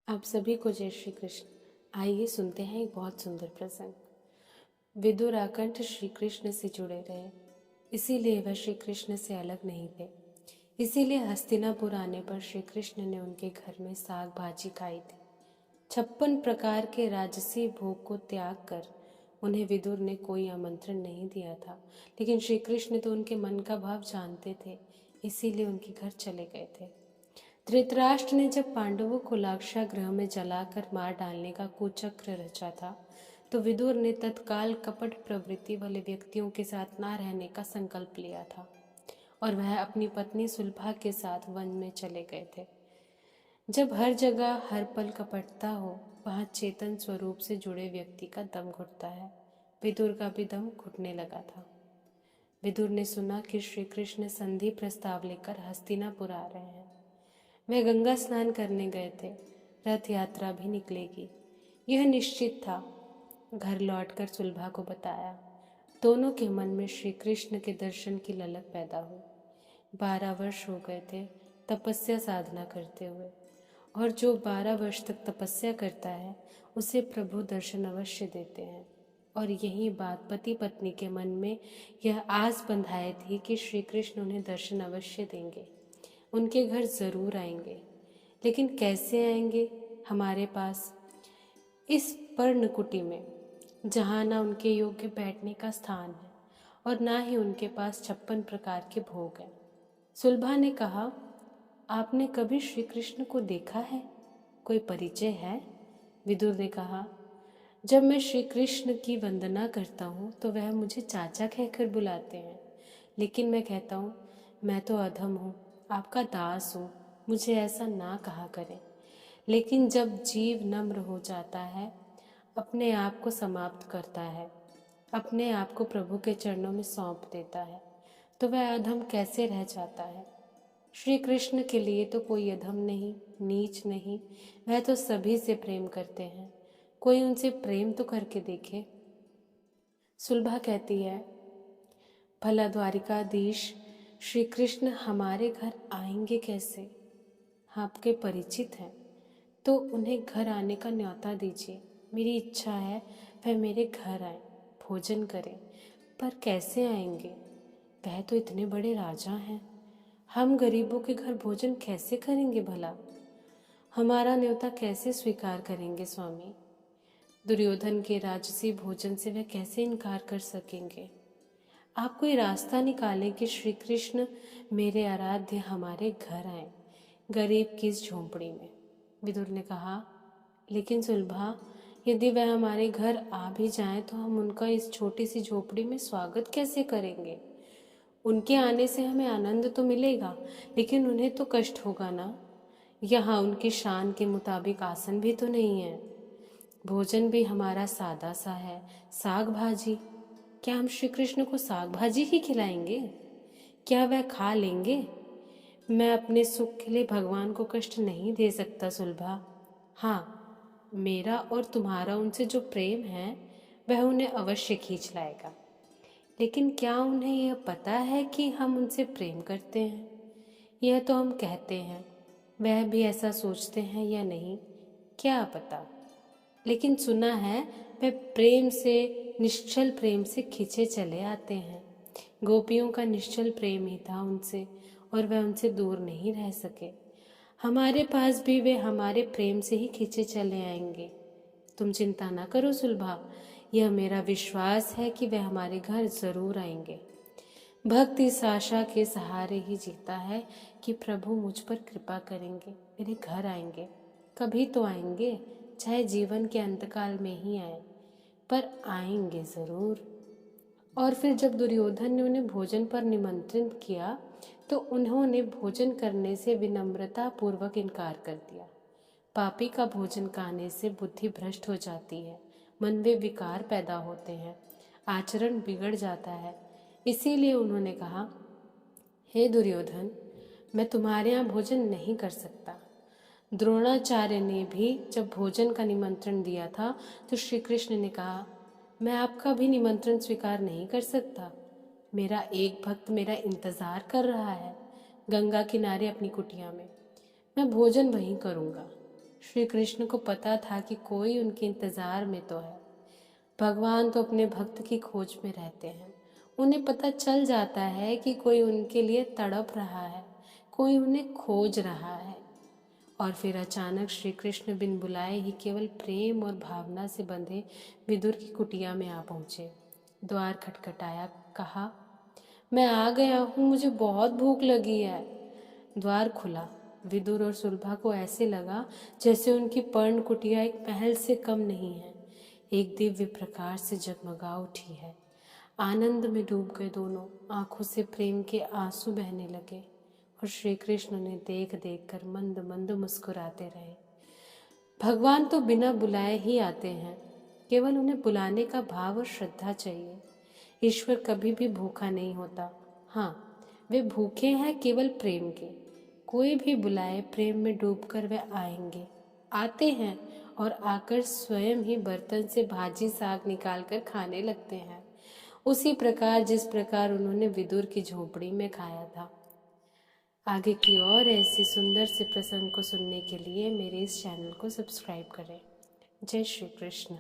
आप सभी को जय श्री कृष्ण। आइए सुनते हैं एक बहुत सुंदर प्रसंग। विदुर आकंठ श्री कृष्ण से जुड़े रहे, इसीलिए वह श्री कृष्ण से अलग नहीं थे। इसीलिए हस्तिनापुर आने पर श्री कृष्ण ने उनके घर में साग भाजी खाई थी। 56 प्रकार के राजसी भोग को त्याग कर उन्हें विदुर ने कोई आमंत्रण नहीं दिया था, लेकिन श्री कृष्ण तो उनके मन का भाव जानते थे, इसीलिए उनके घर चले गए थे। धृतराष्ट्र ने जब पांडवों को लाक्षागृह में जलाकर मार डालने का कुचक्र रचा था, तो विदुर ने तत्काल कपट प्रवृत्ति वाले व्यक्तियों के साथ ना रहने का संकल्प लिया था और वह अपनी पत्नी सुलभा के साथ वन में चले गए थे। जब हर जगह हर पल कपटता हो, वहाँ चेतन स्वरूप से जुड़े व्यक्ति का दम घुटता है। विदुर का भी दम घुटने लगा था। विदुर ने सुना कि श्री कृष्ण संधि प्रस्ताव लेकर हस्तिनापुर आ रहे हैं। वे गंगा स्नान करने गए थे। रथ यात्रा भी निकलेगी, यह निश्चित था। घर लौटकर सुलभा को बताया। दोनों के मन में श्री कृष्ण के दर्शन की ललक पैदा हुई। 12 वर्ष हो गए थे तपस्या साधना करते हुए, और जो 12 वर्ष तक तपस्या करता है उसे प्रभु दर्शन अवश्य देते हैं। और यही बात पति पत्नी के मन में यह आस बंधाई थी कि श्री कृष्ण उन्हें दर्शन अवश्य देंगे, उनके घर जरूर आएंगे। लेकिन कैसे आएंगे हमारे पास, इस पर्णकुटी में, जहाँ ना उनके योग्य बैठने का स्थान है और ना ही उनके पास 56 प्रकार के भोग हैं। सुलभा ने कहा, आपने कभी श्री कृष्ण को देखा है? कोई परिचय है? विदुर ने कहा, जब मैं श्री कृष्ण की वंदना करता हूँ तो वह मुझे चाचा कहकर बुलाते हैं, लेकिन मैं कहता हूँ मैं तो अधम हूँ, आपका दास हूँ, मुझे ऐसा ना कहा करें। लेकिन जब जीव नम्र हो जाता है, अपने आप को समाप्त करता है, अपने आप को प्रभु के चरणों में सौंप देता है, तो वह अधम कैसे रह जाता है? श्री कृष्ण के लिए तो कोई अधम नहीं, नीच नहीं, वह तो सभी से प्रेम करते हैं। कोई उनसे प्रेम तो करके देखे। सुलभा कहती है, भला द्वारिकाधीश श्री कृष्ण हमारे घर आएंगे कैसे? आपके परिचित हैं तो उन्हें घर आने का न्योता दीजिए। मेरी इच्छा है वह मेरे घर आए, भोजन करें। पर कैसे आएंगे? वह तो इतने बड़े राजा हैं, हम गरीबों के घर भोजन कैसे करेंगे भला? हमारा न्योता कैसे स्वीकार करेंगे स्वामी? दुर्योधन के राजसी भोजन से वह कैसे इनकार कर सकेंगे? आप कोई रास्ता निकालें कि श्री कृष्ण मेरे आराध्य हमारे घर आए, गरीब की इस झोंपड़ी में। विदुर ने कहा, लेकिन सुलभा, यदि वह हमारे घर आ भी जाएं तो हम उनका इस छोटी सी झोपड़ी में स्वागत कैसे करेंगे? उनके आने से हमें आनंद तो मिलेगा, लेकिन उन्हें तो कष्ट होगा ना। यहाँ उनकी शान के मुताबिक आसन भी तो नहीं है। भोजन भी हमारा सादा सा है, साग भाजी। क्या हम श्री कृष्ण को साग भाजी ही खिलाएंगे? क्या वह खा लेंगे? मैं अपने सुख के लिए भगवान को कष्ट नहीं दे सकता सुलभा। हाँ, मेरा और तुम्हारा उनसे जो प्रेम है वह उन्हें अवश्य खींच लाएगा। लेकिन क्या उन्हें यह पता है कि हम उनसे प्रेम करते हैं? यह तो हम कहते हैं, वह भी ऐसा सोचते हैं या नहीं, क्या पता। लेकिन सुना है वह प्रेम से, निश्चल प्रेम से खींचे चले आते हैं। गोपियों का निश्चल प्रेम ही था उनसे, और वह उनसे दूर नहीं रह सके। हमारे पास भी वे हमारे प्रेम से ही खींचे चले आएंगे। तुम चिंता ना करो सुलभा, यह मेरा विश्वास है कि वे हमारे घर जरूर आएंगे। भक्त इस आशा के सहारे ही जीता है कि प्रभु मुझ पर कृपा करेंगे, मेरे घर आएंगे। कभी तो आएंगे, चाहे जीवन के अंतकाल में ही आए, पर आएंगे जरूर। और फिर जब दुर्योधन ने उन्हें भोजन पर निमंत्रित किया तो उन्होंने भोजन करने से विनम्रता पूर्वक इनकार कर दिया। पापी का भोजन खाने से बुद्धि भ्रष्ट हो जाती है, मन में विकार पैदा होते हैं, आचरण बिगड़ जाता है। इसीलिए उन्होंने कहा, हे दुर्योधन, मैं तुम्हारे यहाँ भोजन नहीं कर सकता। द्रोणाचार्य ने भी जब भोजन का निमंत्रण दिया था तो श्री कृष्ण ने कहा, मैं आपका भी निमंत्रण स्वीकार नहीं कर सकता। मेरा एक भक्त मेरा इंतजार कर रहा है गंगा किनारे अपनी कुटिया में, मैं भोजन वहीं करूँगा। श्री कृष्ण को पता था कि कोई उनके इंतजार में तो है। भगवान तो अपने भक्त की खोज में रहते हैं। उन्हें पता चल जाता है कि कोई उनके लिए तड़प रहा है, कोई उन्हें खोज रहा है। और फिर अचानक श्री कृष्ण बिन बुलाए ही केवल प्रेम और भावना से बंधे विदुर की कुटिया में आ पहुंचे। द्वार खटखटाया, कहा, मैं आ गया हूँ, मुझे बहुत भूख लगी है। द्वार खुला। विदुर और सुलभा को ऐसे लगा जैसे उनकी पर्ण कुटिया एक महल से कम नहीं है, एक दिव्य प्रकाश से जगमगा उठी है। आनंद में डूब गए दोनों, आंखों से प्रेम के आंसू बहने लगे और श्री कृष्ण ने देख देख कर मंद मंद मुस्कुराते रहे। भगवान तो बिना बुलाए ही आते हैं, केवल उन्हें बुलाने का भाव और श्रद्धा चाहिए। ईश्वर कभी भी भूखा नहीं होता। हाँ, वे भूखे हैं केवल प्रेम के। कोई भी बुलाए, प्रेम में डूबकर वे आएंगे, आते हैं और आकर स्वयं ही बर्तन से भाजी साग निकालकर खाने लगते हैं, उसी प्रकार जिस प्रकार उन्होंने विदुर की झोपड़ी में खाया था। आगे की और ऐसी सुंदर से प्रसंग को सुनने के लिए मेरे इस चैनल को सब्सक्राइब करें। जय श्री कृष्ण।